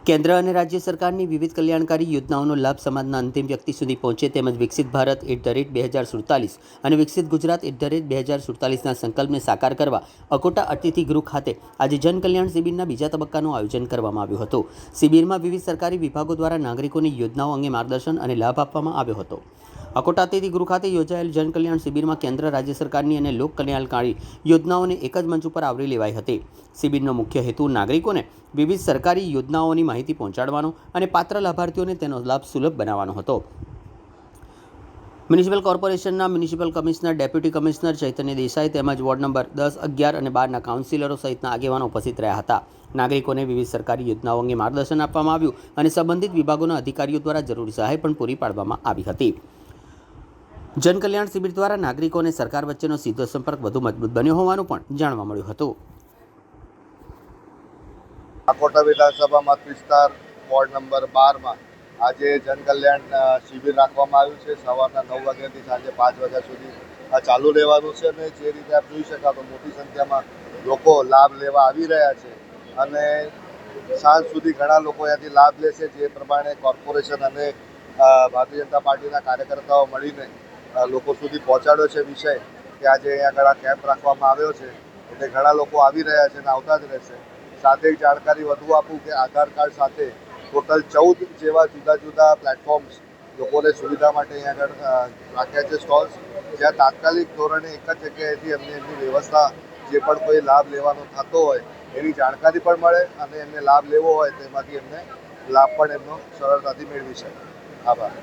કેન્દ્ર અને રાજ્ય સરકારની વિવિધ કલ્યાણકારી યોજનાઓનો લાભ સમાજના અંતિમ વ્યક્તિ સુધી પહોંચે તેમજ વિકસિત ભારત @2047 અને વિકસિત ગુજરાત @2047ના સંકલ્પને સાકાર કરવા અકોટા અતિથિ ગૃહ ખાતે આજે જનકલ્યાણ શિબિરના બીજા તબક્કાનું આયોજન કરવામાં આવ્યું હતું। શિબિરમાં વિવિધ સરકારી વિભાગો દ્વારા નાગરિકોને યોજનાઓ અંગે માર્ગદર્શન અને લાભ આપવામાં આવ્યો હતો। અકોટા અતિથિ ગૃહ ખાતે યોજાયેલ જનકલ્યાણ શિબિરમાં કેન્દ્ર રાજ્ય સરકારની અને લોક કલ્યાણકારી યોજનાઓને એક જ મંચ ઉપર આવરી લેવાઈ હતી। શિબિરનો મુખ્ય હેતુ નાગરિકોને વિવિધ સરકારી યોજનાઓની માહિતી પહોંચાડવાનો અને પાત્ર લાભાર્થીઓને તેનો લાભ સુલભ બનાવવાનો હતો। મ્યુનિસિપલ કોર્પોરેશનના મ્યુનિસિપલ કમિશનર, ડેપ્યુટી કમિશનર ચૈતન્ય દેસાઈ તેમજ વોર્ડ નંબર 10, 11 અને 12ના કાઉન્સિલરો સહિતના આગેવાનો ઉપસ્થિત રહ્યા હતા। નાગરિકોને વિવિધ સરકારી યોજનાઓ અંગે માર્ગદર્શન આપવામાં આવ્યું અને સંબંધિત વિભાગોના અધિકારીઓ દ્વારા જરૂરી સહાય પણ પૂરી પાડવામાં આવી હતી। જનકલ્યાણ શિબિર દ્વારા નાગરિકો અને સરકાર વચ્ચેનો સીધો સંપર્ક વધુ મજબૂત બન્યો હોવાનું પણ જાણવા મળ્યું હતું। અકોટા વિધાનસભા મત વિસ્તાર વોર્ડ નંબર 12માં આજે જનકલ્યાણ શિબિર રાખવામાં આવ્યું છે। સવારના 9 વાગ્યાથી સાંજે 5 વાગ્યા સુધી આ ચાલુ રહેવાનું છે અને જે રીતે આપ જોઈ શકો તો મોટી સંખ્યામાં લોકો લાભ લેવા આવી રહ્યા છે અને સાંજ સુધી ઘણા લોકો અહીંયાથી લાભ લેશે। જે પ્રમાણે કોર્પોરેશન અને ભારતીય જનતા પાર્ટીના કાર્યકર્તાઓ મળીને લોકો સુધી પહોંચાડ્યો છે વિષય કે આજે અહીંયા આગળ કેમ્પ રાખવામાં આવ્યો છે એટલે ઘણા લોકો આવી રહ્યા છે અને આવતા જ રહેશે। સાથે એક જાણકારી વધુ આપું કે આધાર કાર્ડ સાથે ટોટલ 14 જેવા જુદા જુદા પ્લેટફોર્મ્સ લોકોને સુવિધા માટે અહીંયા આગળ રાખ્યા છે સ્ટોલ્સ, જ્યાં તાત્કાલિક ધોરણે એક જ જગ્યાએથી એમની વ્યવસ્થા જે પણ કોઈ લાભ લેવાનો થતો હોય એની જાણકારી પણ મળે અને એમને લાભ લેવો હોય તેમાંથી એમને લાભ પણ એમનો સરળતાથી મેળવી શકે। આભાર।